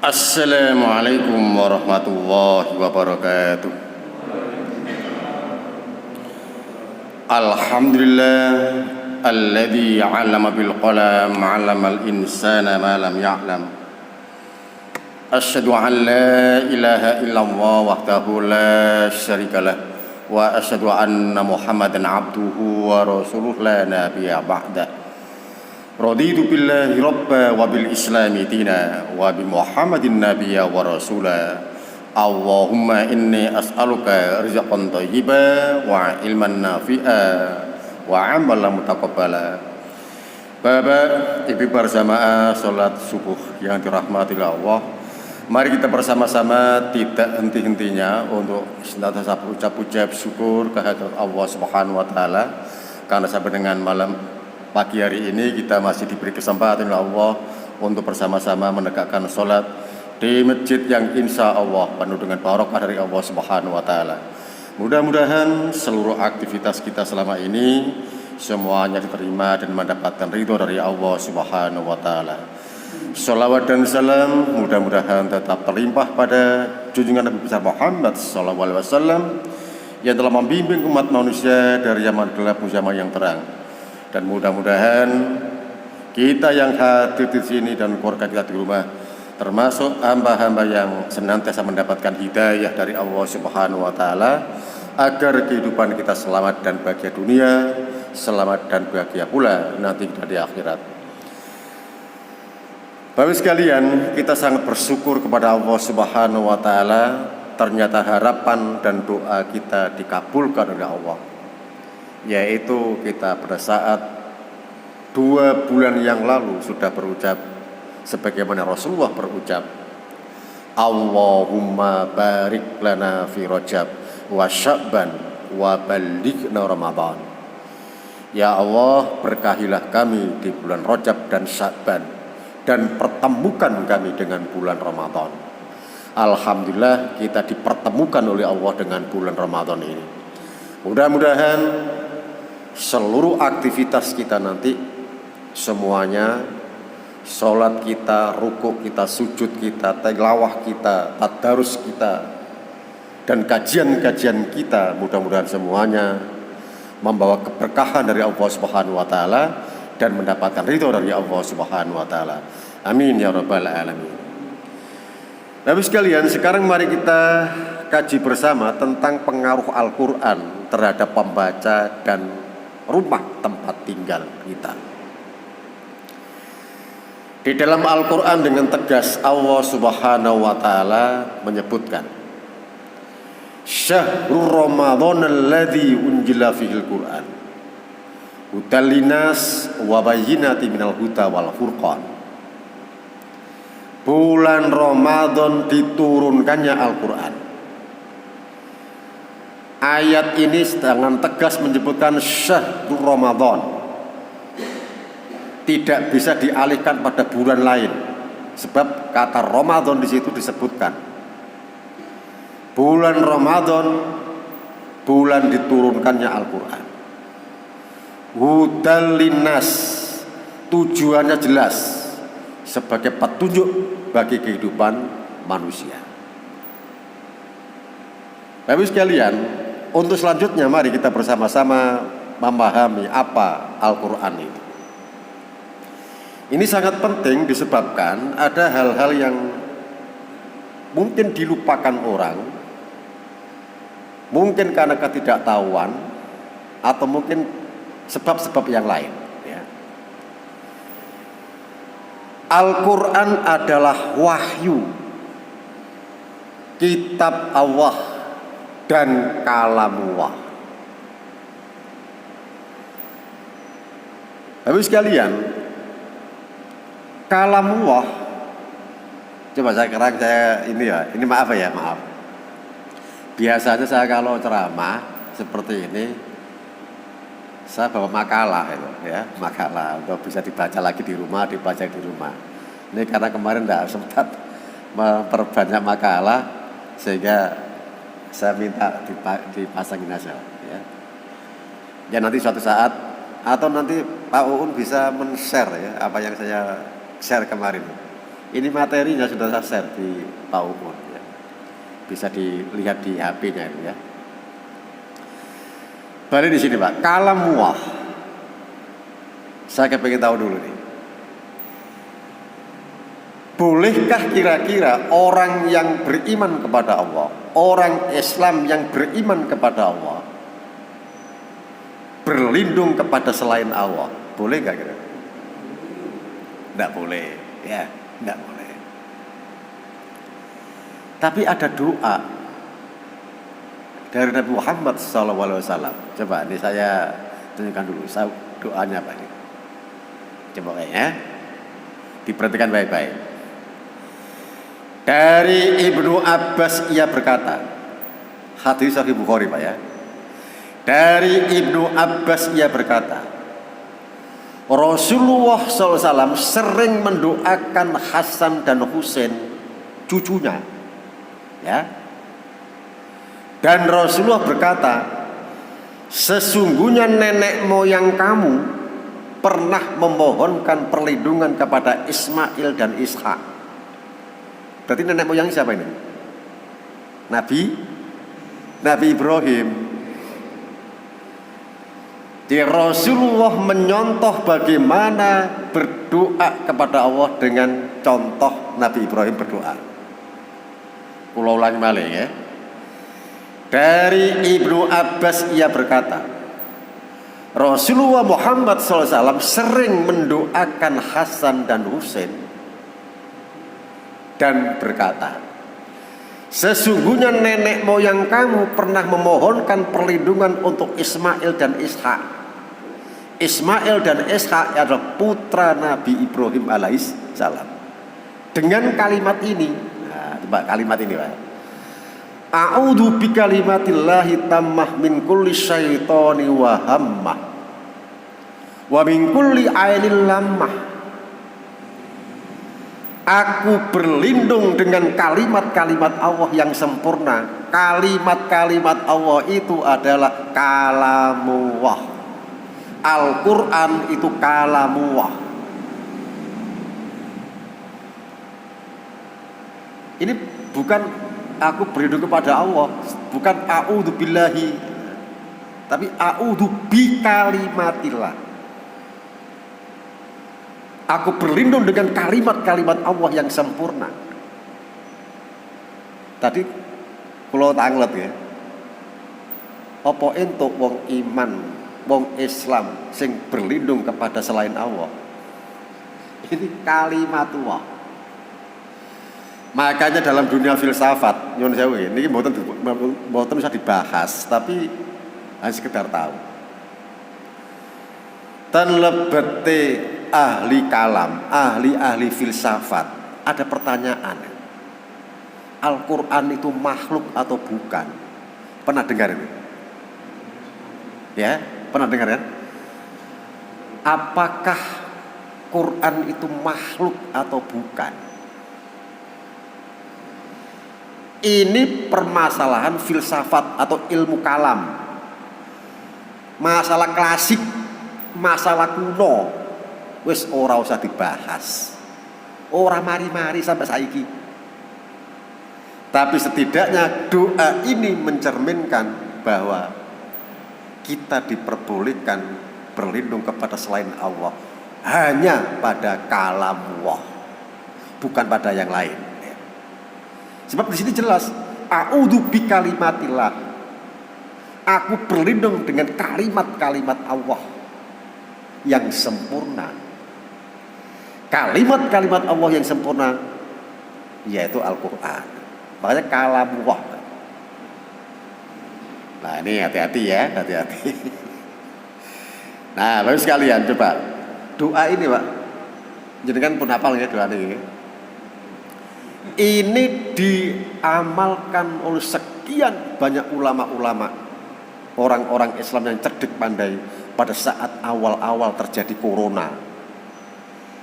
Assalamualaikum warahmatullahi wabarakatuh. Alhamdulillah alladzi 'allama bil qalam 'allamal insana ma lam ya'lam. Asyhadu an la ilaha illallah wahdahu la syarikalah wa asyhadu anna Muhammadan 'abduhu wa rasuluhu la nabiyya ba'da. Raditu billahi rabba wa bil islami dina wa bi Muhammadin nabiyya wa rasula. Allahumma inni as'aluka rizqan thayyiban wa ilman nafi'a wa amalan mutaqabbala. Bapak, Ibu bersama salat subuh yang dirahmati Allah. Mari kita bersama-sama tidak henti-hentinya untuk senantiasa berucap syukur kehadirat Allah Subhanahu wa taala karena sampai dengan malam pagi hari ini kita masih diberi kesempatan oleh Allah untuk bersama-sama menegakkan sholat di masjid yang insya Allah penuh dengan barokah dari Allah Subhanahu wa taala. Mudah-mudahan seluruh aktivitas kita selama ini semuanya diterima dan mendapatkan ridho dari Allah Subhanahu wa taala. Shalawat dan salam mudah-mudahan tetap terlimpah pada junjungan Nabi besar Muhammad sallallahu alaihi wasallam yang telah membimbing umat manusia dari zaman gelap menuju zaman yang terang. Dan mudah-mudahan kita yang hadir di sini dan keluarga kita di rumah termasuk hamba-hamba yang senantiasa mendapatkan hidayah dari Allah Subhanahu wa taala agar kehidupan kita selamat dan bahagia dunia, selamat dan bahagia pula nanti kita di akhirat. Bapak sekalian, kita sangat bersyukur kepada Allah Subhanahu wa taala, ternyata harapan dan doa kita dikabulkan oleh Allah. Yaitu kita pada saat 2 bulan yang lalu sudah berucap sebagaimana Rasulullah berucap, Allahumma barik lana fi Rajab wa Sya'ban wa ballighna Ramadan. Ya Allah, berkahilah kami di bulan Rajab dan Sya'ban dan pertemukan kami dengan bulan Ramadan. Alhamdulillah kita dipertemukan oleh Allah dengan bulan Ramadan ini. Mudah-mudahan seluruh aktivitas kita nanti semuanya, sholat kita, rukuk kita, sujud kita, tilawah kita, tadarus kita, dan kajian-kajian kita, mudah-mudahan semuanya membawa keberkahan dari Allah Subhanahu wa taala dan mendapatkan ridho dari Allah Subhanahu wa taala. Amin ya rabbal alamin. Bapak sekalian, sekarang mari kita kaji bersama tentang pengaruh Al-Qur'an terhadap pembaca dan rumah tempat tinggal kita. Di dalam Al-Quran dengan tegas Allah Subhanahu wa taala menyebutkan, Syahrul Ramadan alladzi unzila fihil Qur'an hudal linnas wa bayyinatin minal huda wal furqan. Bulan Ramadan diturunkannya Al-Quran. Ayat ini dengan tegas menyebutkan Syahrul Ramadan, tidak bisa dialihkan pada bulan lain, sebab kata Ramadan di situ disebutkan. Bulan Ramadan, bulan diturunkannya Al-Quran. Hudal linnas, tujuannya jelas sebagai petunjuk bagi kehidupan manusia. Bapak sekalian, untuk selanjutnya mari kita bersama-sama memahami apa Al-Quran itu. Ini sangat penting disebabkan ada hal-hal yang mungkin dilupakan orang, mungkin karena ketidaktahuan, atau mungkin sebab-sebab yang lain. Al-Quran adalah wahyu, kitab Allah dan kalamullah. Bapak sekalian, kalamullah, coba sekarang ini maaf. Biasanya saya kalau ceramah seperti ini, saya bawa makalah makalah untuk bisa dibaca lagi di rumah, dibaca di rumah. Ini karena kemarin tidak sempat memperbanyak makalah sehingga saya minta dipasangin aja ya nanti suatu saat atau nanti Pak Uun bisa men-share apa yang saya share kemarin Ini materinya sudah saya share di PowerPoint ya. Bisa dilihat di HP-nya itu ya. Balik di sini Pak, kalam wah. Saya kepingin tahu dulu nih. Bolehkah kira-kira orang yang beriman kepada Allah, orang Islam yang beriman kepada Allah, berlindung kepada selain Allah? Boleh gak kira? Tidak boleh, ya, tidak boleh. Tapi ada doa dari Nabi Muhammad SAW. Coba ini saya tunjukkan dulu. Doanya apa ini? Coba kayaknya diperhatikan baik-baik. Dari Ibnu Abbas ia berkata, hadis Sahih Bukhari Pak ya. Dari Ibnu Abbas ia berkata, Rasulullah SAW sering mendoakan Hasan dan Husain, cucunya, ya. Dan Rasulullah berkata, sesungguhnya nenek moyang kamu pernah memohonkan perlindungan kepada Ismail dan Ishak. Berarti nenek moyang siapa ini? Nabi Ibrahim. Jadi Rasulullah menyontoh bagaimana berdoa kepada Allah dengan contoh Nabi Ibrahim berdoa. Kula ulangi malih ya. Dari Ibnu Abbas ia berkata, Rasulullah Muhammad SAW sering mendoakan Hasan dan Husain dan berkata, sesungguhnya nenek moyang kamu pernah memohonkan perlindungan untuk Ismail dan Ishak. Ismail dan Ishak adalah putra Nabi Ibrahim alaihissalam. Dengan kalimat ini, nah, coba kalimat ini Pak. A'udzu bikalimatillahi tammah min kulli syaitani wa hammah wa min kulli ainil lammah. Aku berlindung dengan kalimat-kalimat Allah yang sempurna. Kalimat-kalimat Allah itu adalah kalamullah. Al-Quran itu kalamullah. Ini bukan aku berlindung kepada Allah, bukan a'udzu billahi, tapi a'udzu bikalimatillah. Aku berlindung dengan kalimat-kalimat Allah yang sempurna. Tadi kula tanglet ya. Apa entuk wong iman, wong Islam sing berlindung kepada selain Allah? Ini kalimatullah. Makanya dalam dunia filsafat, nyuwun sewu ini mboten usah dibahas, tapi hanya sekedar tahu. Terlebete ahli kalam, ahli filsafat, ada pertanyaan. Al-Quran itu makhluk atau bukan? Pernah dengar ini? Ya, pernah dengar kan? Apakah Quran itu makhluk atau bukan? Ini permasalahan filsafat atau ilmu kalam. Masalah klasik, masalah kuno, wis ora usah dibahas. Ora mari-mari sampai saiki. Tapi setidaknya doa ini mencerminkan bahwa kita diperbolehkan berlindung kepada selain Allah hanya pada kalamullah, bukan pada yang lain. Sebab di sini jelas, a'udzu bikalimatillah. Aku berlindung dengan kalimat-kalimat Allah yang sempurna. Kalimat-kalimat Allah yang sempurna yaitu Al-Quran. Makanya kalamullah. Nah ini hati-hati ya, hati-hati. Nah baru sekalian coba doa ini Pak. Jadi kan pun hafal ya doa ini. Ini diamalkan oleh sekian banyak ulama-ulama, orang-orang Islam yang cerdik pandai pada saat awal-awal terjadi corona.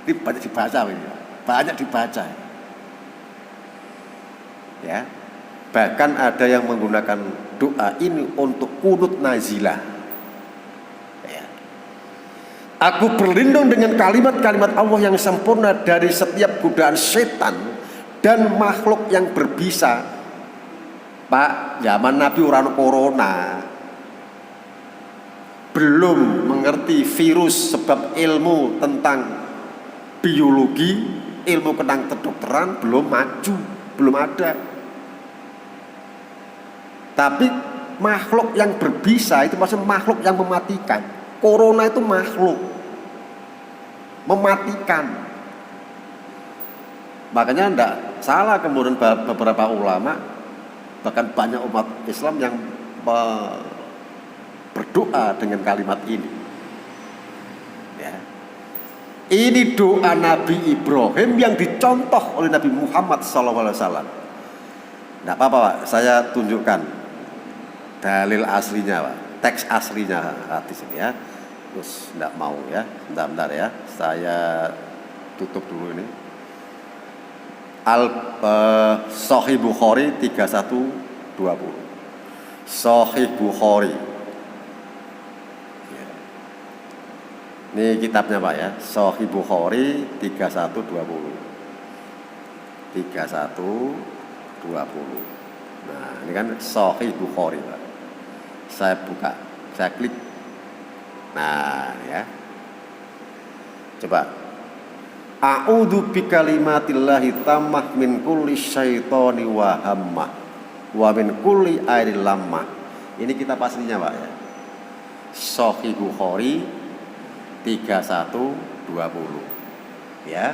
Ini banyak dibaca ini, banyak dibaca. Ya, bahkan ada yang menggunakan doa ini untuk kunut nazilah. Ya. Aku berlindung dengan kalimat-kalimat Allah yang sempurna dari setiap godaan setan dan makhluk yang berbisa. Pak, zaman Nabi orang corona, belum mengerti virus, sebab ilmu tentang biologi, ilmu tentang kedokteran belum maju, belum ada. Tapi makhluk yang berbisa itu maksudnya makhluk yang mematikan. Corona itu makhluk mematikan. Makanya tidak salah kemudian beberapa ulama, bahkan banyak umat Islam yang berdoa dengan kalimat ini. Ya. Ini doa Nabi Ibrahim yang dicontoh oleh Nabi Muhammad SAW. Tidak apa-apa Pak, saya tunjukkan dalil aslinya Pak, teks aslinya hadis ini ya. Terus tidak mau ya, bentar ya, saya tutup dulu ini. Sahih Bukhari 3120. Sahih Bukhari. Ini kitabnya Pak ya, Sahih Bukhari 3120. 3120. Nah, ini kan Sahih Bukhari Pak. Saya buka, saya klik. Nah, ya. Coba. A'udzu bikalimatillahi tammah min kulli syaitani wa hammah wa min kulli ainin lammah. Ini kitab aslinya Pak ya. Sahih Bukhari 3120. Ya.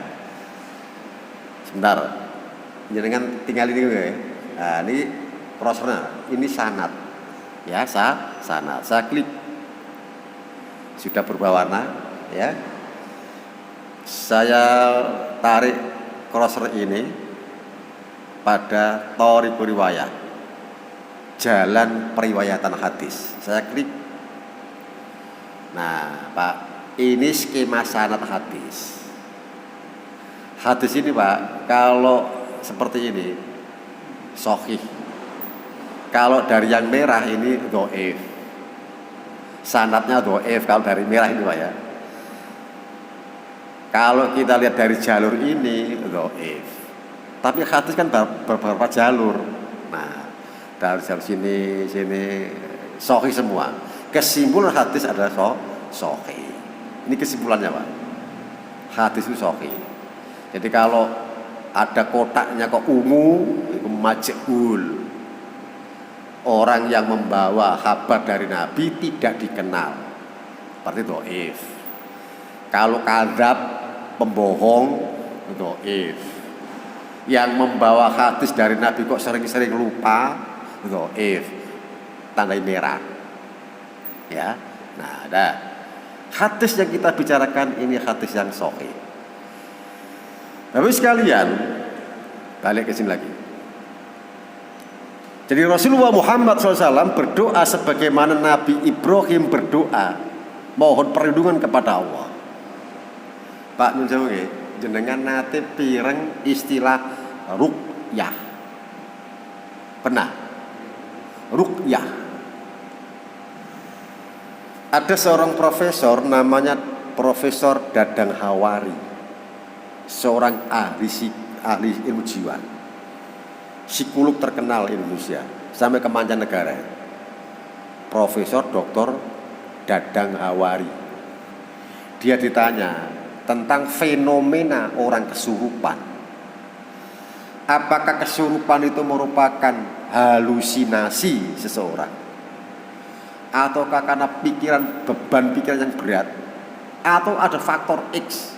Sebentar. Jenengan tinggal ini ya. Nah, ini browsernya, ini sanad. Ya, sanad. Saya klik. Sudah berubah warna, ya. Saya tarik cursor ini pada Thariqur Riwayah, jalan periwayatan hadis. Saya klik. Nah, Pak, ini skema sanad hadis. Hadis ini Pak, kalau seperti ini sahih. Kalau dari yang merah ini dhaif. Sanadnya dhaif kalau dari merah ini Pak ya. Kalau kita lihat dari jalur ini dhaif. Tapi hadis kan beberapa jalur. Nah, dari jalur sini sahih semua. Kesimpulan hadis adalah sahih. Ini kesimpulannya Pak. Hadis itu sahih. Jadi kalau ada kotaknya kok ungu, itu majhul. Orang yang membawa kabar dari Nabi tidak dikenal, berarti dhaif. Kalau kadzab, pembohong, dhaif. Yang membawa hadis dari Nabi kok sering-sering lupa, dhaif. Tandai merah. Ya. Nah, ada hadis yang kita bicarakan ini hadis yang sahih. Tapi sekalian, balik ke sini lagi. Jadi Rasulullah Muhammad SAW berdoa sebagaimana Nabi Ibrahim berdoa, mohon perlindungan kepada Allah. Pak Nun Sewu nggih, jenengan nate pireng istilah ruqyah. Pernah? Ruqyah. Ada seorang profesor namanya Profesor Dadang Hawari, seorang ahli ilmu jiwa, psikolog terkenal Indonesia sampai ke mancanegara. Profesor Dr. Dadang Hawari. Dia ditanya tentang fenomena orang kesurupan. Apakah kesurupan itu merupakan halusinasi seseorang, ataukah karena beban pikiran yang berat, atau ada faktor X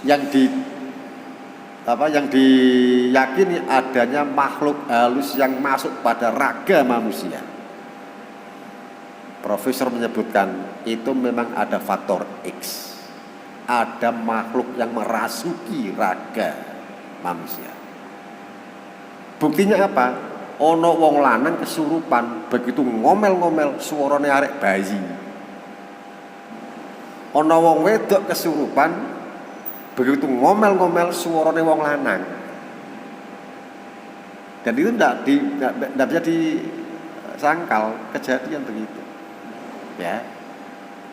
yang diyakini adanya makhluk halus yang masuk pada raga manusia. Profesor menyebutkan itu memang ada faktor X, ada makhluk yang merasuki raga manusia. Buktinya apa? Ono wong lanang kesurupan, begitu ngomel-ngomel suarane arek bayi. Ono wong wedok kesurupan, begitu ngomel-ngomel suarane wong lanang. Dan itu tidak bisa disangkal kejadian begitu. Ya.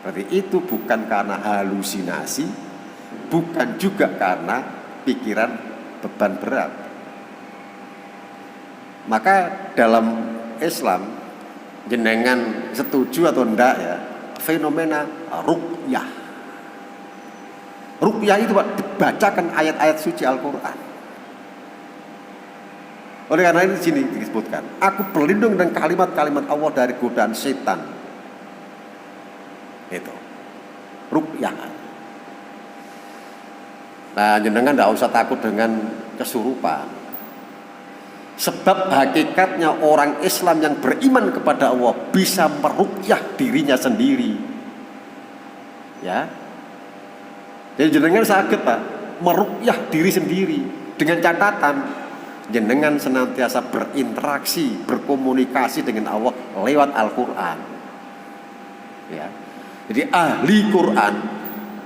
Berarti itu bukan karena halusinasi, bukan juga karena pikiran beban berat. Maka dalam Islam, jenengan setuju atau enggak ya, fenomena ruqyah. Ruqyah itu Pak, dibacakan ayat-ayat suci Al-Quran. Oleh karena ini sini disebutkan, aku berlindung dengan kalimat-kalimat Allah dari godaan setan. Itu ruqyah. Nah, jenengan tidak usah takut dengan kesurupan. Sebab hakikatnya orang Islam yang beriman kepada Allah bisa meruqyah dirinya sendiri. Ya. Jadi jenengan sakit Pak, meruqyah diri sendiri dengan catatan jenengan senantiasa berinteraksi, berkomunikasi dengan Allah lewat Al-Quran. Ya. Jadi ahli Quran,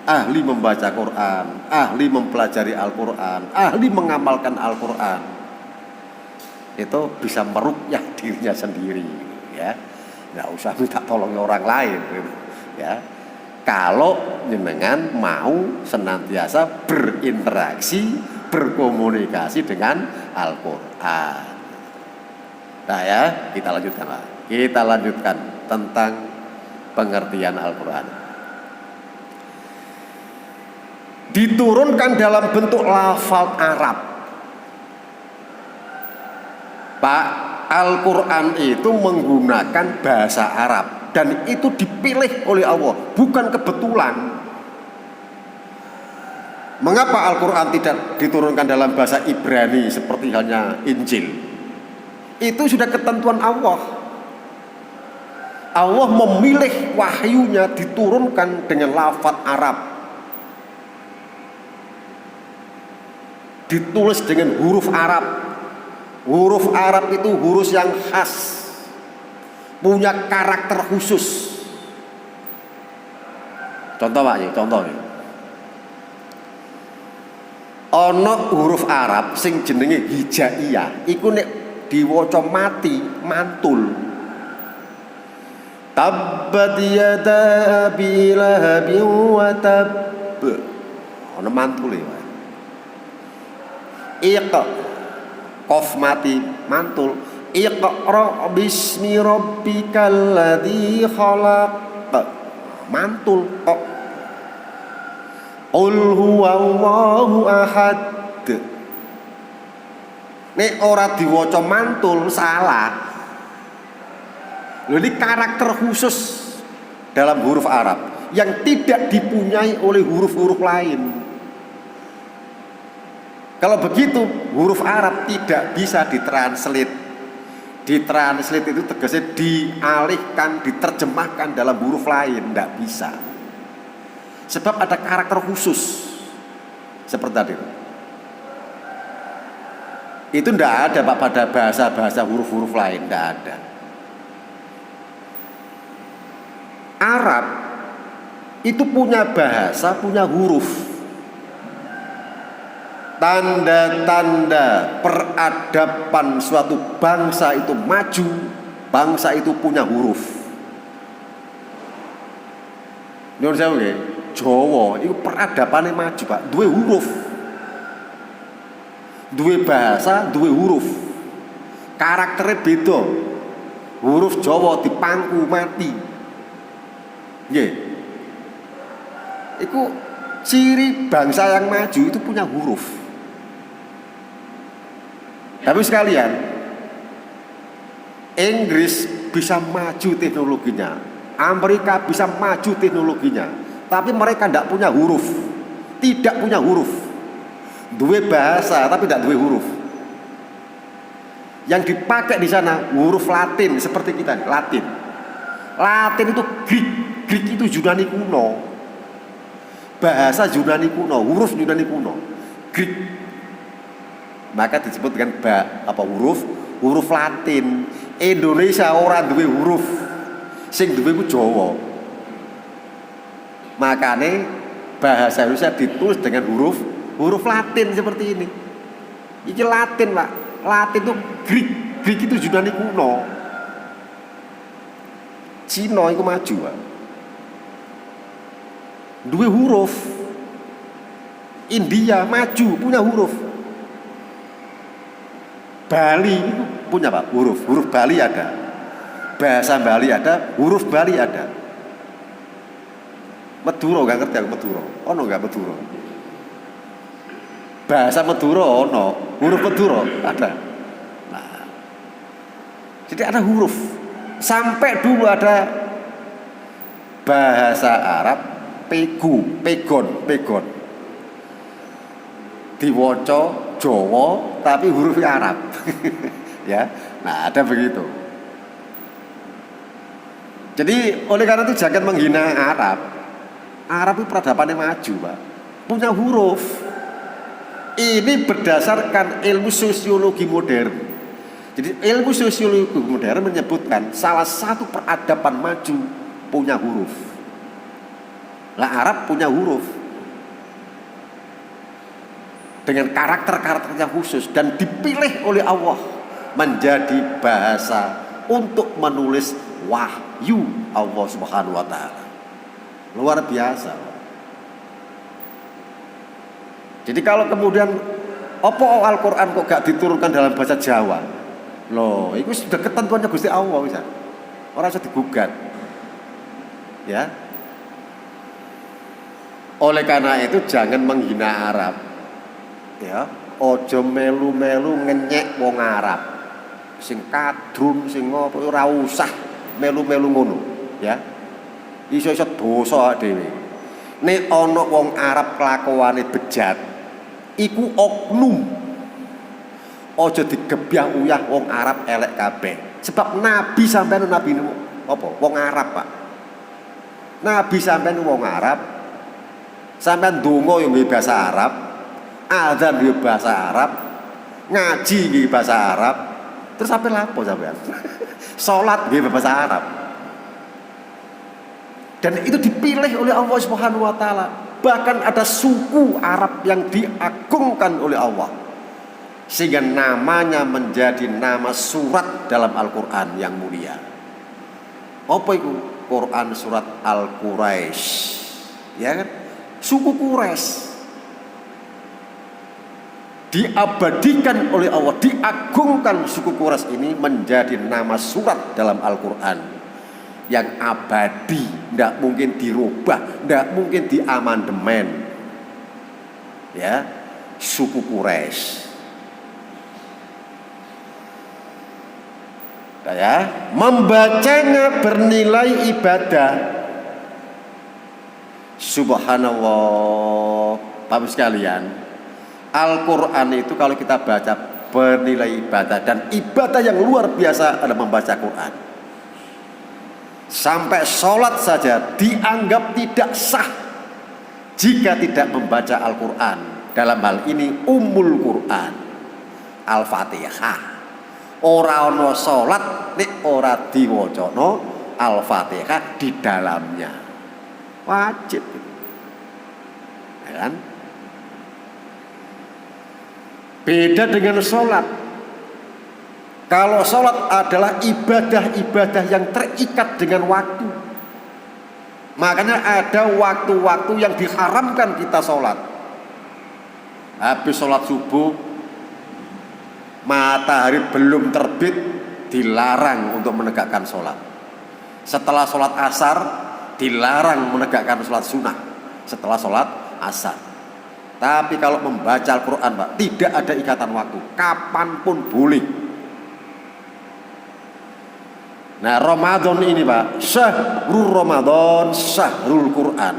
ahli membaca Quran, ahli mempelajari Al-Quran, ahli mengamalkan Al-Quran, itu bisa meruqyah dirinya sendiri. Ya, nggak usah minta tolong orang lain. Ya, kalau jenengan mau senantiasa berinteraksi, berkomunikasi dengan Al-Quran. Nah ya, kita lanjutkan Pak. Kita lanjutkan tentang pengertian Al-Quran. Diturunkan dalam bentuk lafal Arab. Pak, Al-Quran itu menggunakan bahasa Arab dan itu dipilih oleh Allah, bukan kebetulan. Mengapa Al-Quran tidak diturunkan dalam bahasa Ibrani seperti halnya Injil? Itu sudah ketentuan Allah. Allah memilih wahyunya diturunkan dengan lafaz Arab, ditulis dengan huruf Arab. Huruf Arab itu huruf yang khas, punya karakter khusus. Contoh Pak, contoh. Ono huruf Arab sing jenenge hijaiyah, iku nek diwaca mati mantul. Tabbat yada abi lahabin wa tab. Ono mantule wae. Iqa qaf mati mantul. Iqra bismi rabbikal ladzi khalaq. Mantul kok. Qul huwallahu ahad. Nek ora diwaca mantul salah. Lho, ini karakter khusus dalam huruf Arab yang tidak dipunyai oleh huruf-huruf lain. Kalau begitu huruf Arab tidak bisa ditranslate. Ditranslate itu tegasnya dialihkan, diterjemahkan dalam huruf lain, tidak bisa. Sebab ada karakter khusus seperti tadi. Itu tidak ada Pak pada bahasa-bahasa huruf-huruf lain, tidak ada. Arab itu punya bahasa, punya huruf. Tanda-tanda peradaban suatu bangsa itu maju, bangsa itu punya huruf. Indonesia oke, Jawa itu peradabannya maju Pak, dua huruf, dua bahasa, dua huruf, karakternya beda. Huruf Jawa dipangku mati. Nggih. Iku ciri bangsa yang maju itu punya huruf. Tapi sekalian, Inggris bisa maju teknologinya, Amerika bisa maju teknologinya, tapi mereka tidak punya huruf, tidak punya huruf. Dua bahasa tapi tidak dua huruf. Yang dipakai di sana huruf Latin seperti kita, Latin. Latin itu Greek, Greek itu Yunani kuno. Bahasa Yunani kuno, huruf Yunani kuno, Greek. Maka disebut dengan huruf Latin. Indonesia orang duwe huruf, sing duwe ku Jawa. Makanya bahasa Indonesia ditulis dengan huruf Latin seperti ini. Iki Latin Pak, Latin itu Greek, Greek itu Yunani kuno. Cina itu maju Pak. duwe huruf. India maju punya huruf. Bali itu punya Pak, huruf Bali ada. Bahasa Bali ada, huruf Bali ada. Madura gak ngerti aku Madura. Ono gak Madura? Bahasa Madura ono, huruf Madura ada. Nah, jadi ada huruf. Sampai dulu ada bahasa Arab pegon. Diwaca Jawa tapi hurufnya Arab. Ya. Nah, ada begitu. Jadi oleh karena itu jangan menghina Arab. Arab itu peradabannya maju, Pak. Punya huruf. Ini berdasarkan ilmu sosiologi modern. Jadi ilmu sosiologi modern menyebutkan salah satu peradaban maju punya huruf. Lah Arab punya huruf dengan karakter-karakter yang khusus dan dipilih oleh Allah menjadi bahasa untuk menulis wahyu Allah Subhanahu wa taala. Luar biasa. Jadi kalau kemudian apa Al-Qur'an kok gak diturunkan dalam bahasa Jawa? Loh, itu sudah ketentuannya Gusti Allah bisa. Orang bisa digugat. Ya. Oleh karena itu jangan menghina Arab. Ya, ojo melu-melu ngenyek wong Arab. Sing kadrun sing ngopo ora usah melu-melu ngono, ya. Iso-iso dosa dhewe. Nek ana wong Arab kelakuane bejat, iku oknum. Ojo digebyah uyah wong Arab elek kabeh. Sebab Nabi sampeyan nabi apa? Wong Arab, Pak. Nabi sampeyan wong Arab. Sampeyan ndonga yo nggih bahasa Arab, azan yo bahasa Arab, ngaji nggih bahasa Arab. Terus sampe lapo sampeyan? Salat nggih bahasa Arab. Dan itu dipilih oleh Allah Subhanahu wa taala. Bahkan ada suku Arab yang diagungkan oleh Allah. Sehingga namanya menjadi nama surat dalam Al-Qur'an yang mulia. Apa itu? Quran surat Al-Quraisy. Ya kan? Suku Quraisy diabadikan oleh Allah, diagungkan suku Quraisy ini menjadi nama surat dalam Al-Qur'an yang abadi, tidak mungkin dirubah, tidak mungkin diamandemen. Ya, suku Quraisy. Ya, membacanya bernilai ibadah. Subhanallah, Bapak sekalian, Al-Quran itu kalau kita baca bernilai ibadah, dan ibadah yang luar biasa adalah membaca Quran. Sampai sholat saja dianggap tidak sah jika tidak membaca Al-Quran. Dalam hal ini Ummul Quran, Al-Fatihah. Ora ono sholat nek ora diwacana Al-Fatihah di dalamnya. Wajib, ya kan? Beda dengan sholat. Kalau sholat adalah ibadah-ibadah yang terikat dengan waktu. Makanya ada waktu-waktu yang diharamkan kita sholat. Habis sholat subuh, matahari belum terbit, dilarang untuk menegakkan sholat. Setelah sholat asar, dilarang menegakkan sholat sunnah setelah sholat asar. Tapi kalau membaca Al-Quran, Pak, tidak ada ikatan waktu, kapanpun boleh. Nah, Ramadan ini, Pak, syahrul Ramadan, syahrul Quran.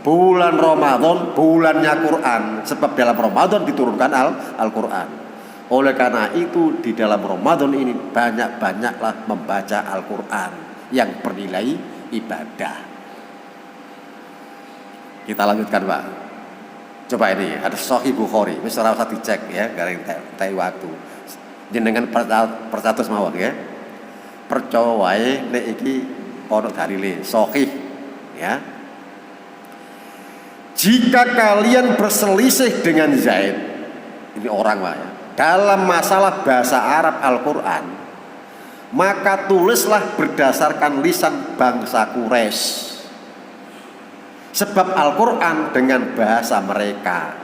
Bulan Ramadan, bulannya Quran. Sebab dalam Ramadan diturunkan Al-Quran. Oleh karena itu di dalam Ramadan ini banyak-banyaklah membaca Al-Quran yang bernilai ibadah. Kita lanjutkan, Pak. Coba ini ada Sahih Bukhari, wis ora usah dicek ya, gareng teh waktu. Jenengan percatus mawon ya. Percaya wae nek iki ana dalile sahih ya. Jika kalian berselisih dengan Zaid, ini orang Pak ya, dalam masalah bahasa Arab Al-Qur'an, maka tulislah berdasarkan lisan bangsa Quraisy. Sebab Al-Qur'an dengan bahasa mereka.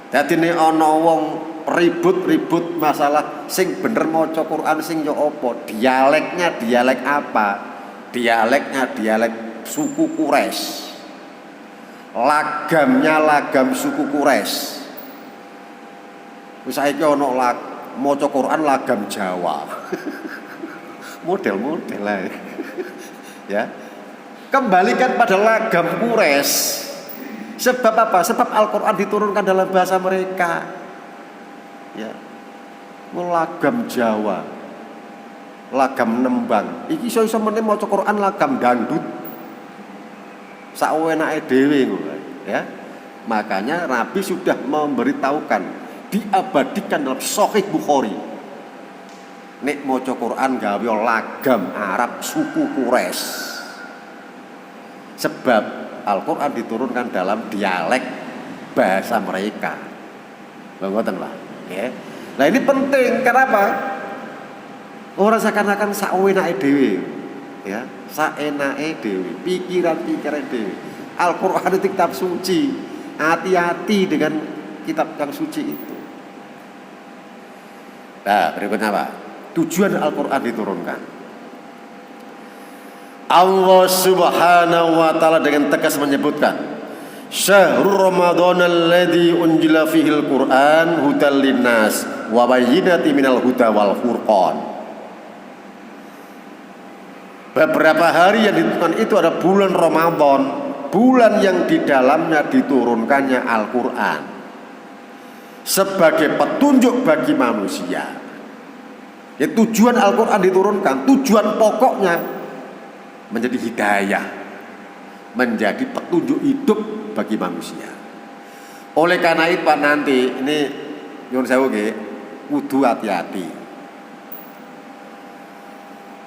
Dadi nek ana wong ribut-ribut masalah sing bener maca Quran sing ya apa? Dialeknya dialek apa? Dialeknya dialek suku Quraisy. Lagamnya lagam suku Quraisy. Wis saiki ana maca Quran lagam Jawa. Model-model ae. Ya. Kembalikan pada lagam Quraisy. Sebab apa? Sebab Al-Qur'an diturunkan dalam bahasa mereka. Ya. Lagam Jawa. Lagam Nembang. Iki iso-iso meneh maca Quran lagam dangdut. Sawenake dhewe ngono ya. Makanya Nabi sudah memberitahukan, diabadikan dalam Sahih Bukhari. Nek maca Quran gawe lagam Arab suku Quraisy. Sebab Al-Qur'an diturunkan dalam dialek bahasa mereka. Ngoten lah, ya. Nah, ini penting kenapa? Ora seakan-akan sawenake dhewe, ya. Saenake dhewe, pikiran-pikiran dhewe. Al-Qur'an itu kitab suci. Hati-hati dengan kitab yang suci itu. Nah, berikutnya apa? Tujuan Al-Qur'an diturunkan. Allah Subhanahu wa taala dengan tegas menyebutkan, Syahrul Ramadan alladzi unzila fihil Qur'an hudal linnas wa bayyinatin minal huda wal furqan. Beberapa hari yang ditentukan itu ada bulan Ramadan, bulan yang di dalamnya diturunkannya Al-Qur'an sebagai petunjuk bagi manusia. Ya, tujuan Al-Qur'an diturunkan, tujuan pokoknya menjadi hidayah, menjadi petunjuk hidup bagi manusia. Oleh karena itu Pak, nanti ini nyuwun sewu nggih, kudu hati-hati.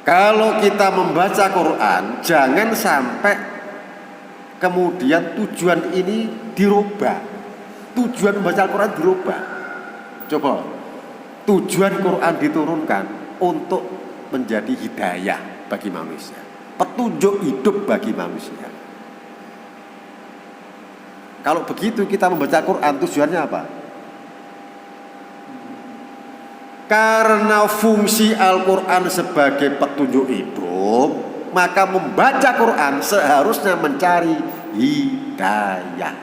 Kalau kita membaca Quran, jangan sampai kemudian tujuan ini dirubah. Tujuan membaca Al-Quran dirubah. Coba, tujuan Quran diturunkan untuk menjadi hidayah bagi manusia, petunjuk hidup bagi manusia. Kalau begitu kita membaca Quran, tujuannya apa? Karena fungsi Al-Quran sebagai petunjuk hidup, maka membaca Quran seharusnya mencari hidayah.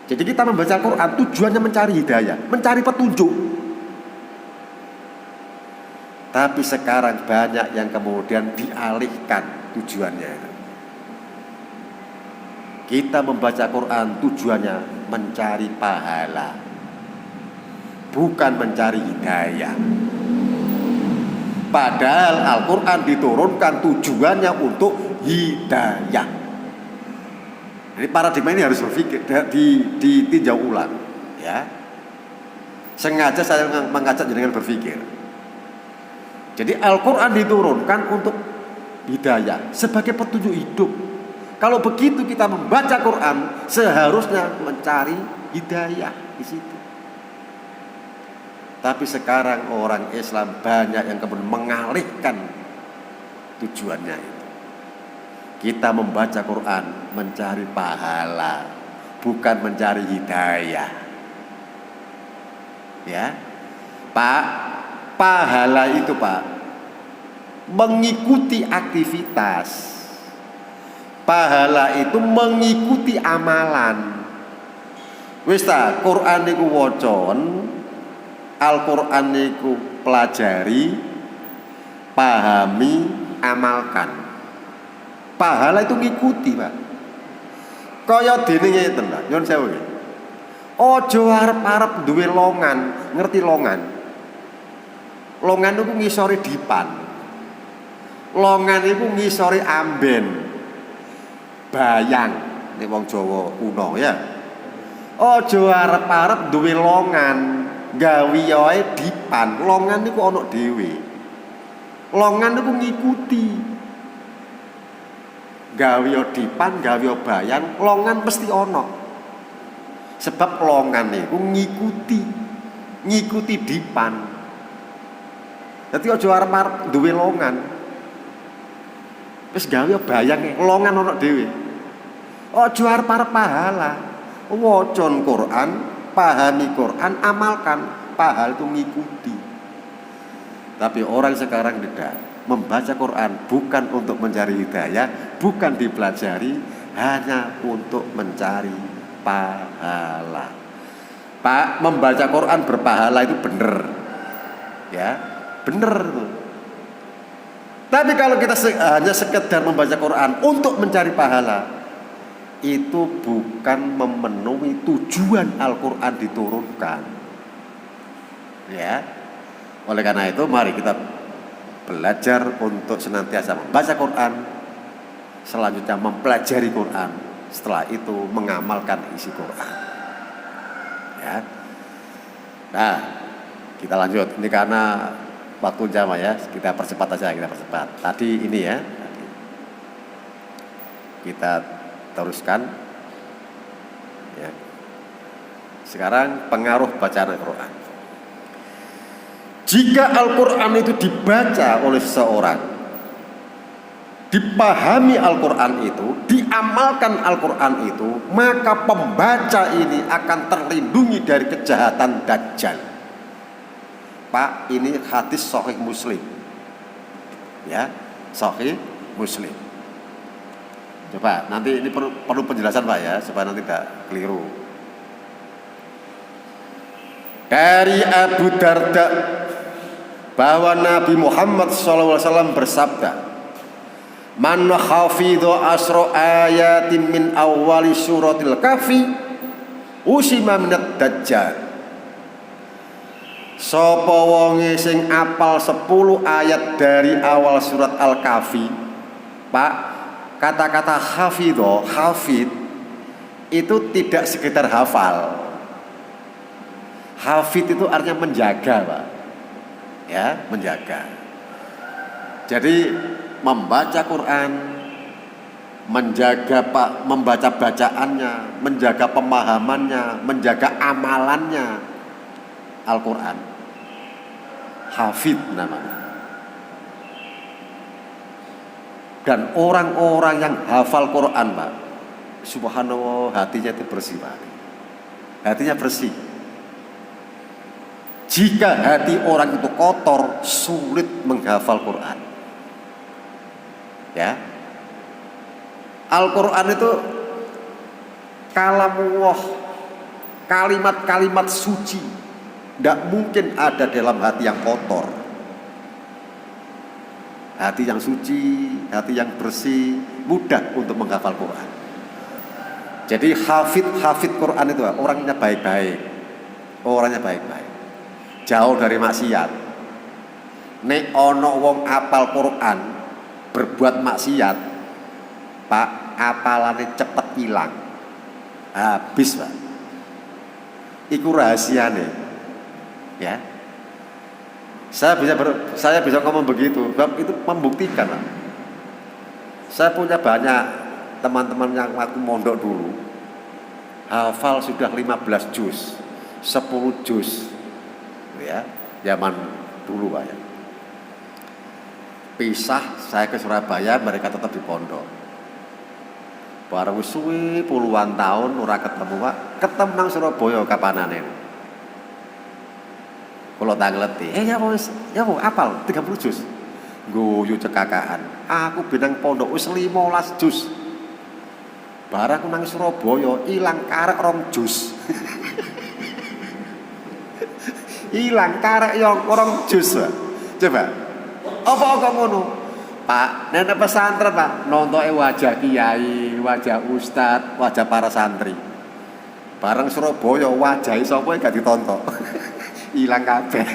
Jadi kita membaca Quran tujuannya mencari hidayah, mencari petunjuk. Tapi sekarang banyak yang kemudian dialihkan tujuannya. Kita membaca Quran tujuannya mencari pahala, bukan mencari hidayah. Padahal Al-Quran diturunkan tujuannya untuk hidayah. Jadi paradigma ini harus berpikir, ditinjau ulang, ya. Sengaja saya mengajak dengan berpikir. Jadi Al-Quran diturunkan untuk hidayah sebagai petunjuk hidup. Kalau begitu kita membaca Quran seharusnya mencari hidayah di situ. Tapi sekarang orang Islam banyak yang kemudian mengalihkan tujuannya itu. Kita membaca Quran mencari pahala, bukan mencari hidayah. Ya, Pak, pahala itu Pak mengikuti aktivitas. Pahala itu mengikuti amalan. Wis ta, Quran niku wocon, Al-Quran niku pelajari, pahami, amalkan. Pahala itu ngikuti Pak. Kaya dene ngeten Pak, nyuwun sewu. Ojo arep-arep duwe longan, ngerti longan? Longan niku ngisore dipan. Longan niku ngisore amben. Bayang nek wong Jawa kuno ya. Ojo arep-arep duwe longan, gawe wae dipan. Longan niku ana dhewe. Longan niku ngikuti. Gawe dipan, gawe bayang, longan mesti ana. Sebab longan niku ngikuti dipan. Dadi aja arep-arep duwe longan. Wis gawe bayange longan ana dhewe. Aja arep pahala. Waca Quran, pahami Quran, amalkan. Pahala itu ngikuti. Tapi orang sekarang tidak. Membaca Quran bukan untuk mencari hidayah, bukan dipelajari, hanya untuk mencari pahala. Pak, membaca Quran berpahala itu benar. Ya, benar tuh. Tapi kalau kita hanya sekedar membaca Quran untuk mencari pahala, itu bukan memenuhi tujuan Al-Quran diturunkan. Ya, oleh karena itu mari kita belajar untuk senantiasa membaca Quran, selanjutnya mempelajari Quran, setelah itu mengamalkan isi Quran. Ya. Nah, kita lanjut. Ini karena waktu jam ya, kita percepat aja, kita percepat. Tadi ini ya, kita teruskan. Ya. Sekarang pengaruh bacaan Al-Quran. Jika Al-Quran itu dibaca oleh seseorang, dipahami Al-Quran itu, diamalkan Al-Quran itu, maka pembaca ini akan terlindungi dari kejahatan Dajjal. Pak, ini hadis Sahih Muslim. Ya, Sahih Muslim. Coba, nanti ini perlu penjelasan Pak ya, supaya nanti tidak keliru. Dari Abu Darda bahwa Nabi Muhammad SAW bersabda, man hafidho asro ayatin min awali suratil kafi usima minat dajjal. Sapa wonge sing apal 10 ayat dari awal surat Al-Kahfi. Pak, kata-kata hafidho, hafid itu tidak sekedar hafal. Hafid itu artinya menjaga, Pak. Ya, menjaga. Jadi membaca Quran, menjaga membaca bacaannya, menjaga pemahamannya, menjaga amalannya Al-Quran. Hafid namanya. Dan orang-orang yang hafal Quran, Pak, subhanallah, hatinya itu bersih, Pak. Hatinya bersih. Jika hati orang itu kotor, sulit menghafal Quran. Ya, Al-Quran itu kalamullah, kalimat-kalimat suci, tidak mungkin ada dalam hati yang kotor. Hati yang suci, hati yang bersih, mudah untuk menghafal Quran. Jadi hafid Quran itu orangnya baik-baik, orangnya baik-baik, jauh dari maksiat. Nek ono wong apal Quran berbuat maksiat, Pak, apalannya cepet hilang, habis, Pak. Iku rahasiane, ya. Saya bisa ngomong begitu, sebab itu membuktikan, Pak. Saya punya banyak teman-teman yang waktu mondok dulu hafal sudah 15 juz, 10 juz, ya, zaman dulu, Pak, ya. Pisah, saya ke Surabaya, mereka tetap di pondok. Barang suwi puluhan tahun ora ketemu, Pak. Ketemu nang Surabaya kapanane. Kalau tangleti, ya wis, ya apal 30 juz. Guyu cekakaan. Aku binang pondok wis 15 juz. Barang aku nang Surabaya ilang karek 2 juz. Ilang karek yang 2 juz, Pak. Coba. Apa kok ngono? Pak, nek pesantren, Pak, nontoke wajah kiai, wajah ustad, wajah para santri. Bareng Surabaya wajahe sapa gak ditonton. Ilang kabeh.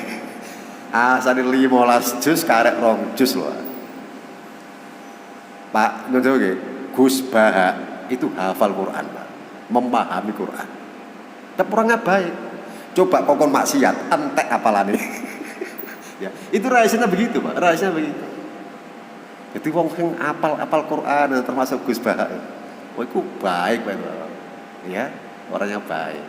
Asane 15 juz karek 2 juz lho. Pak, njoge Gus Baha itu hafal Quran, Pak. Memahami Quran. Tapi orangnya baik. Coba kokon maksiat, entek apalane. Ya, itu rahasianya begitu, Pak. Rahasianya begitu. Jadi wong sing apal Quran termasuk Gus Baha. Oh, itu baik, Pak. Ya, orangnya baik.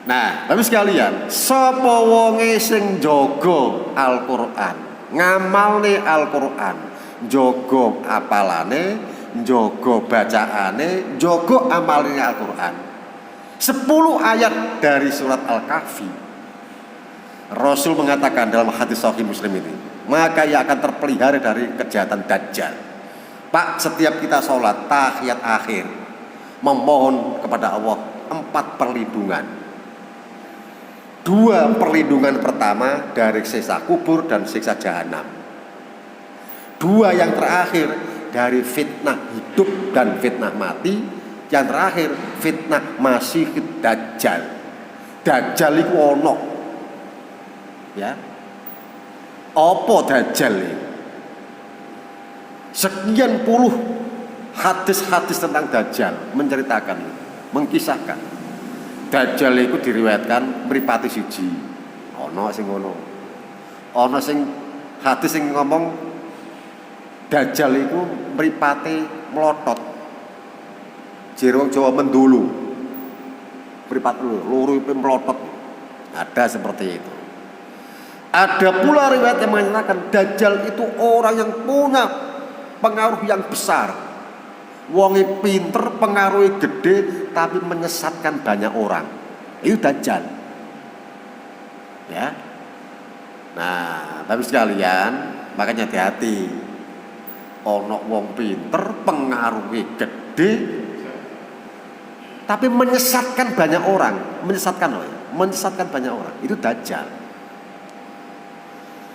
Nah, tapi sekalian, sapa wonge sing jaga Al-Qur'an, ngamalne Al-Qur'an, njogo apalane, njogo bacaane, njogo amaline Al-Qur'an. 10 ayat dari surat Al-Kahfi. Rasul mengatakan dalam hadis Sahih Muslim ini, maka ia akan terpelihara dari kejahatan Dajjal. Pak, setiap kita sholat tahiyat akhir memohon kepada Allah 4 perlindungan. 2 perlindungan pertama dari siksa kubur dan siksa jahanam. 2 yang terakhir dari fitnah hidup dan fitnah mati. Yang terakhir fitnah Masih Dajjal. Dajjal itu ono. Ya. Apa Dajjal ini? Sekian puluh hadis-hadis tentang Dajjal menceritakan, mengkisahkan. Dajjal itu diriwayatkan mripate siji. Ana sing ngono. Ana sing hadis sing ngomong Dajjal itu mripate melotot. Jero Jawa mendulu. Mripat loro itu melotot. Ada seperti itu. Ada pula riwayat yang mengatakan Dajjal itu orang yang punya pengaruh yang besar. Wonge pinter, pengaruhnya gede, tapi menyesatkan banyak orang. Itu Dajjal. Ya. Nah, tapi sekalian, makanya hati-hati. Ono wong pinter, pengaruhnya gede, tapi menyesatkan banyak orang. Menyesatkan loh ya. Menyesatkan banyak orang. Itu Dajjal.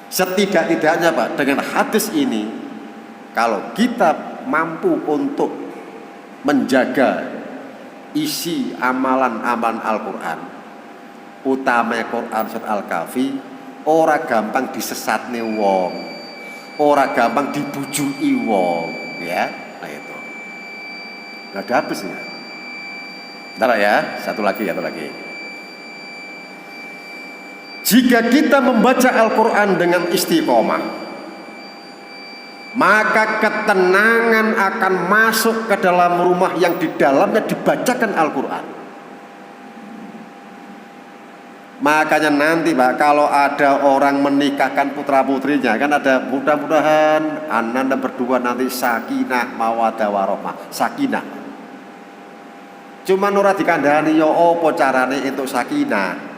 Setidak-tidaknya Pak, dengan hadis ini, kalau kita mampu untuk menjaga isi amalan-amalan Al-Quran, utamanya Quran surat Al-Kahfi, ora gampang disesatne wong, ora gampang dibujuki wong, ya. Nah itu. Nggak ada habisnya. Bentar ya, satu lagi. Jika kita membaca Al-Quran dengan istiqomah, maka ketenangan akan masuk ke dalam rumah yang di dalamnya dibacakan Al-Quran. Makanya nanti Pak, kalau ada orang menikahkan putra putrinya, kan ada mudah-mudahan anda berdua nanti sakinah mawaddah warahmah. Sakinah. Cuma ora dikandani ya apa carane entuk sakinah.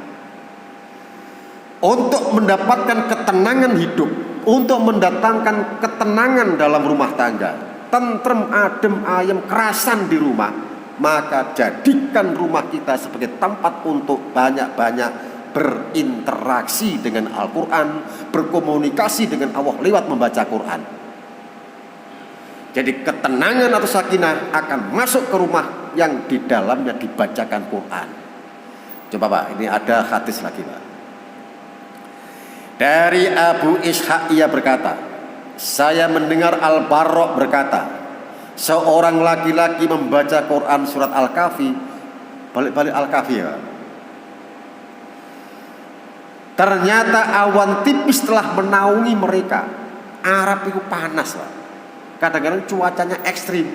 Untuk mendapatkan ketenangan hidup, untuk mendatangkan ketenangan dalam rumah tangga, tentrem, adem, ayem, kerasan di rumah, maka jadikan rumah kita sebagai tempat untuk banyak-banyak berinteraksi dengan Al-Quran, berkomunikasi dengan Allah lewat membaca Quran. Jadi ketenangan atau sakinah akan masuk ke rumah yang di dalamnya dibacakan Quran. Coba Pak, ini ada hadis lagi Pak. Dari Abu Ishaq ia berkata, saya mendengar Al-Barra berkata, seorang laki-laki membaca Quran surat Al-Kahfi, balik-balik Al-Kahfi ya. Ternyata awan tipis telah menaungi mereka. Arab itu panas Pak. Kadang-kadang cuacanya ekstrim.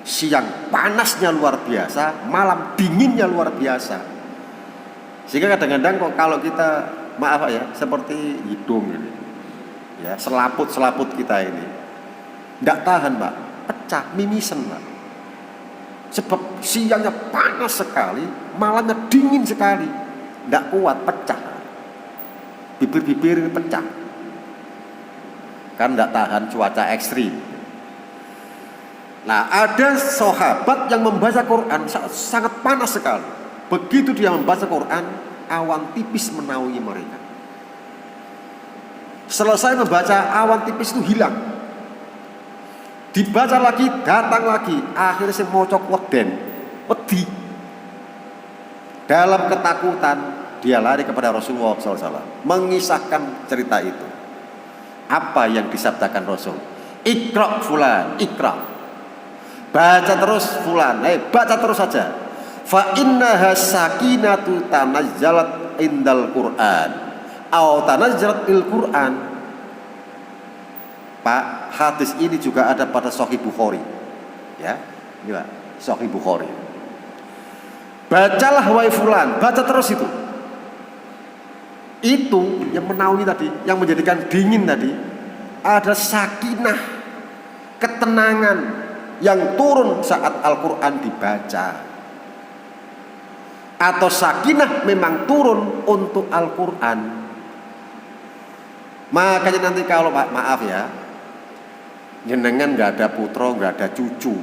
Siang panasnya luar biasa, malam dinginnya luar biasa. Sehingga kadang-kadang kok kalau kita maaf ya, seperti hidung ini, ya selaput kita ini, tidak tahan Pak, pecah, mimisen Pak. Sebab siangnya panas sekali, malamnya dingin sekali, tidak kuat, pecah, bibir ini pecah, kan tidak tahan cuaca ekstrim. Nah ada sahabat yang membaca Quran sangat panas sekali. Begitu dia membaca Quran, awan tipis menaungi mereka. Selesai membaca, awan tipis itu hilang. Dibaca lagi, datang lagi. Akhirnya saya mocok wedi. Dalam ketakutan, dia lari kepada Rasulullah SAW, mengisahkan cerita itu. Apa yang disabdakan Rasul? Iqra fulan, iqra. Baca terus fulan, baca terus saja. Fa innaha sakinatu tanazzalat indal Qur'an aw tanazzalat il Qur'an. Pak, hadis ini juga ada pada Sahih Bukhari. Ya, ini Pak, Sahih Bukhari. Bacalah wahai fulan, baca terus itu. Itu yang menaungi tadi, yang menjadikan dingin tadi, ada sakinah, ketenangan yang turun saat Al-Quran dibaca. Atau sakinah memang turun untuk Al-Quran. Makanya nanti kalau maaf ya, jenengan nggak ada putra, nggak ada cucu,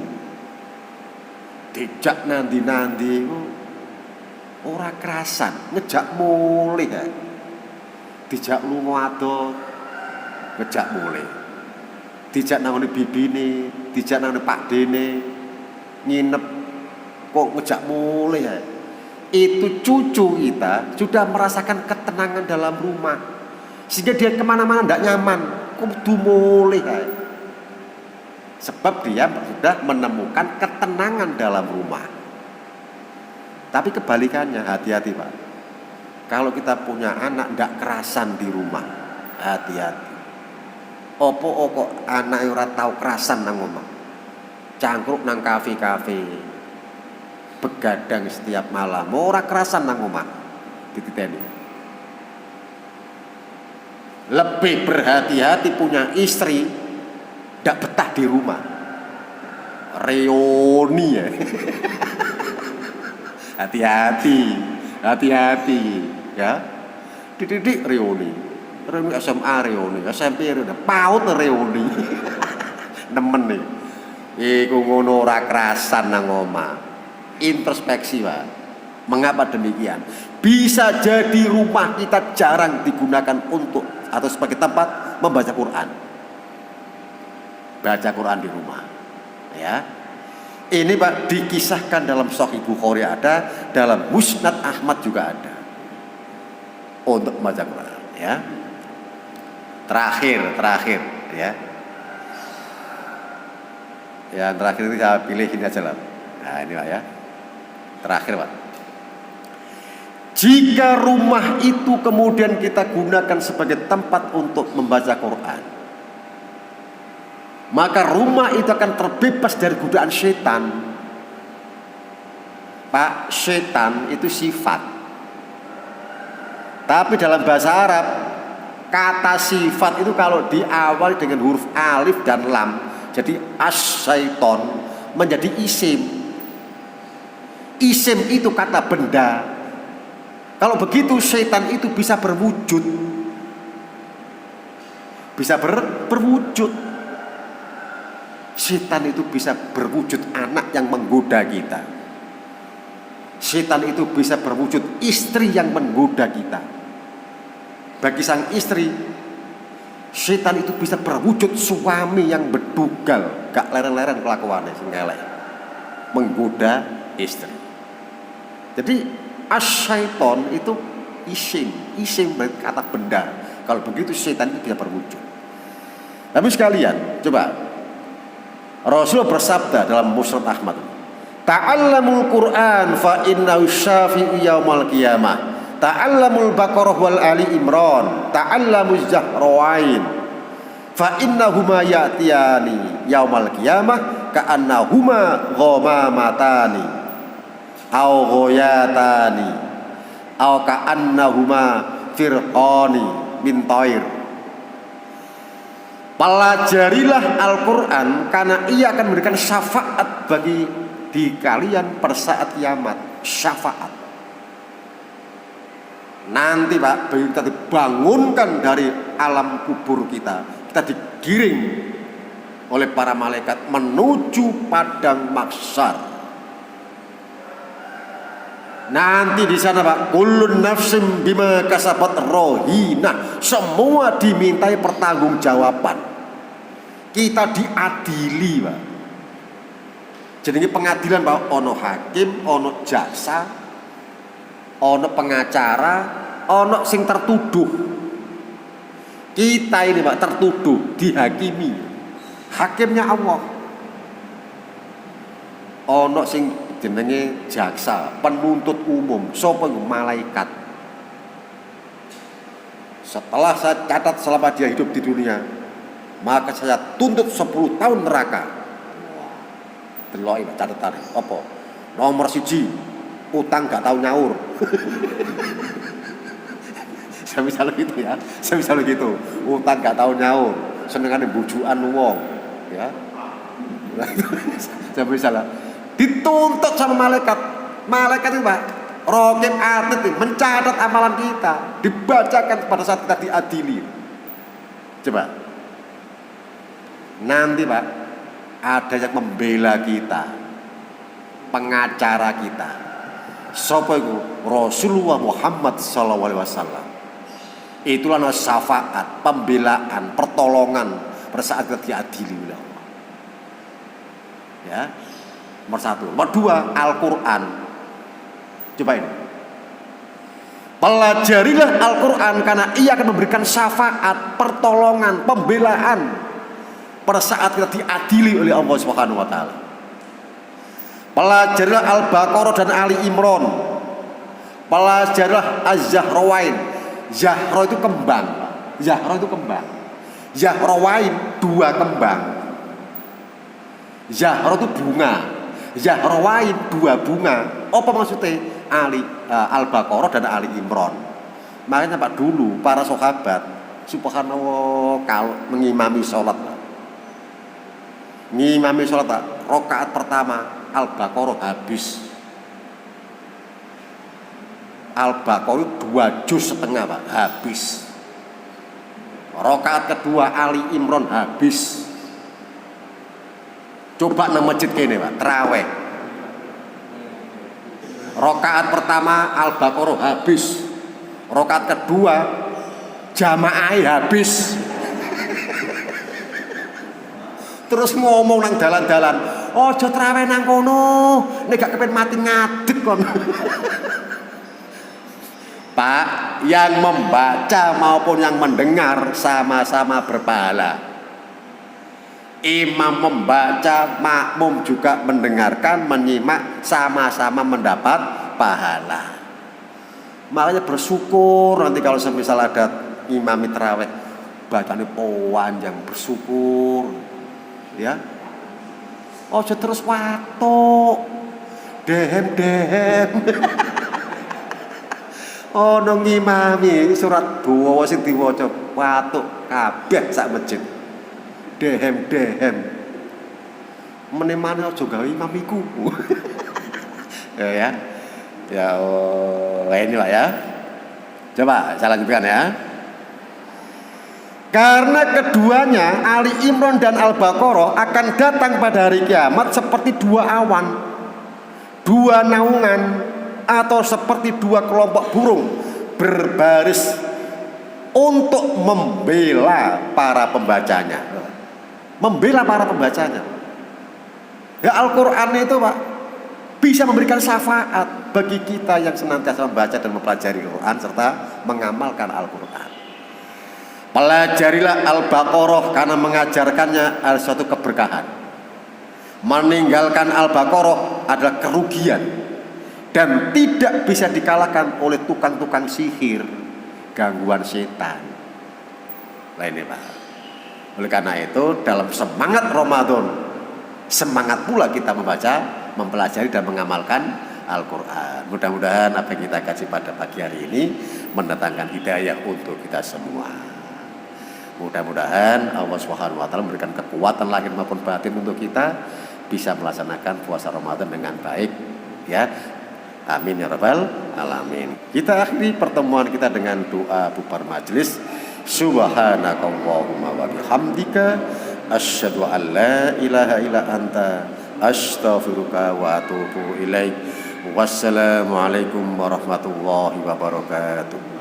dijak nanti ora kerasan, ngejak mulih ya. Dijak lunga ado, ngejak mulih. Dijak nangone bibine, dijak nangone pakdene, nginep kok ngejak mulih ya. Itu cucu kita sudah merasakan ketenangan dalam rumah, sehingga dia kemana-mana tidak nyaman, kudu mulih ya. Sebab dia sudah menemukan ketenangan dalam rumah. Tapi kebalikannya, hati-hati Pak. Kalau kita punya anak tidak kerasan di rumah, hati-hati. Opo kok anak ora tau kerasan nang omah. Cangkruk nang kafe-kafe, begadang setiap malam, ora kerasan nang omah. Dititeni. Lebih berhati-hati punya istri, tidak betah di rumah. Reuni ya. Hati-hati ya. Dididik reuni SMA reuni, SMP reuni, PAUD reuni. Nemen nih. Iku ngono ora kerasan nang omah. Introspeksi Pak. Mengapa demikian? Bisa jadi rumah kita jarang digunakan untuk atau sebagai tempat membaca Quran. Baca Quran di rumah. Ya. Ini Pak dikisahkan dalam Sahih Bukhari ada, dalam Musnad Ahmad juga ada. Untuk membaca Quran, ya. Terakhir ya. Yang terakhir itu saya pilih ini aja lah. Nah, ini Pak ya. Terakhir Pak. Jika rumah itu kemudian kita gunakan sebagai tempat untuk membaca Quran, maka rumah itu akan terbebas dari godaan setan. Pak, setan itu sifat. Tapi dalam bahasa Arab, kata sifat itu kalau diawali dengan huruf alif dan lam, jadi as-syaiton menjadi isim. Isim itu kata benda. Kalau begitu setan itu bisa berwujud. Bisa berwujud. Setan itu bisa berwujud anak yang menggoda kita. Setan itu bisa berwujud istri yang menggoda kita. Bagi sang istri, setan itu bisa berwujud suami yang bedugal, gak leren-leren kelakuannya, sing elek, menggoda istri. Jadi as-syaiton itu isim berarti kata benda. Kalau begitu setan itu bisa berwujud. Tapi sekalian, coba Rasul bersabda dalam Musnad Ahmad, ta'allamul Qur'an fa innahu syafi'u yaumal qiyamah. Ta'allamul Baqarah wal Ali Imran, ta'allamuz Zahrawain fa innahuma ya'tiyani yaumal qiyamah ka'annahuma ghamamatani aw ghayatani aw ka'annahuma firqani min thair. Pelajarilah Al-Quran karena ia akan memberikan syafaat bagi di kalian pada saat kiamat. Syafaat. Nanti Pak, begitu kita dibangunkan dari alam kubur kita digiring oleh para malaikat menuju padang mahsyar. Nanti di sana Pak, kullun nafsim bima kasabat rohina, semua dimintai pertanggungjawaban. Kita diadili Pak. Jadi pengadilan Pak, ono hakim, ono jaksa, ono pengacara, ono sing tertuduh. Kita ini Pak tertuduh, dihakimi. Hakimnya Allah. Ono sing jenenge jaksa, penuntut umum, sapa malaikat. Setelah saya catat selama dia hidup di dunia, maka saya tuntut 10 tahun neraka. Deloki catatan apa? Nomor 1, utang gak tahu nyaur. Saya misalnya gitu ya, utang gak tahu nyaur. senengane bujukan wong, ya. Sampai salah. Dituntut sama malaikat. Malaikat itu Pak, raqib atid mencatat amalan kita, dibacakan pada saat kita diadili. Coba. Nanti Pak, ada yang membela kita, pengacara kita. Sapa iku? Rasulullah Muhammad sallallahu alaihi wasallam. Itulah syafaat, pembelaan, pertolongan pada saat kita diadili oleh Allah. Ya. Nomor 1. Nomor 2, Al-Qur'an. Coba ini. Pelajarilah Al-Qur'an karena ia akan memberikan syafaat, pertolongan, pembelaan pada saat kita diadili oleh Allah Subhanahu wa taala. Pelajarilah Al-Baqarah dan Ali Imran. Pelajarilah Az-Zahrawain. Zahra itu kembang. Zahra itu kembang. Zahrawain 2 kembang. Zahra itu bunga. Zahrawain 2 bunga. Apa maksudnya? Al-Baqarah dan Ali Imran. Makanya Pak dulu para sahabat subhanallah kalau mengimami sholat, Pak, rakaat pertama Al-Baqarah habis. Al-Baqarah 2 juz setengah Pak, habis. Rakaat kedua Ali Imran habis. Coba nang masjid kene Pak, tarawih. Rakaat pertama Al-Baqarah habis. Rakaat kedua jamaah habis. Terus ngomong nang dalan-dalan, ojo traweh nang kono, nek gak kepen mati ngadeg kon. Pak, yang membaca maupun yang mendengar sama-sama berpahala. Imam membaca, makmum juga mendengarkan, menyimak, sama-sama mendapat pahala. Makanya bersyukur nanti kalau semisal ada imam tarawih bacanya panjang, bersyukur. Ya, ojo terus watuk, dehem. Oh nong ngimami surat dawa sing diwaca watuk kabeh sak masjid. Dehem. Menemane aja gawe imam iku. Ya. Ya, ini Pak ya. Coba saya lanjutkan ya. Karena keduanya Ali Imran dan Al-Baqarah akan datang pada hari kiamat seperti 2 awan, 2 naungan, atau seperti 2 kelompok burung berbaris untuk membela para pembacanya. Membela para pembacanya. Ya Al-Quran itu Pak bisa memberikan syafaat bagi kita yang senantiasa membaca dan mempelajari Al-Quran serta mengamalkan Al-Quran. Pelajarilah Al-Baqarah karena mengajarkannya adalah suatu keberkahan. Meninggalkan Al-Baqarah adalah kerugian dan tidak bisa dikalahkan oleh tukang-tukang sihir, gangguan setan. Lainnya Pak. Oleh karena itu dalam semangat Ramadan, semangat pula kita membaca, mempelajari dan mengamalkan Al-Quran. Mudah-mudahan apa yang kita kaji pada pagi hari ini mendatangkan hidayah untuk kita semua. Mudah-mudahan Allah Subhanahu wa taala memberikan kekuatan lahir maupun batin untuk kita bisa melaksanakan puasa Ramadan dengan baik ya. Amin ya rabbal alamin. Kita akhiri pertemuan kita dengan doa bubar majelis. Subhanakallahumma wa bihamdika asyhadu an la ilaha illa anta astaghfiruka wa atubu ilaik. Wassalamualaikum warahmatullahi wabarakatuh.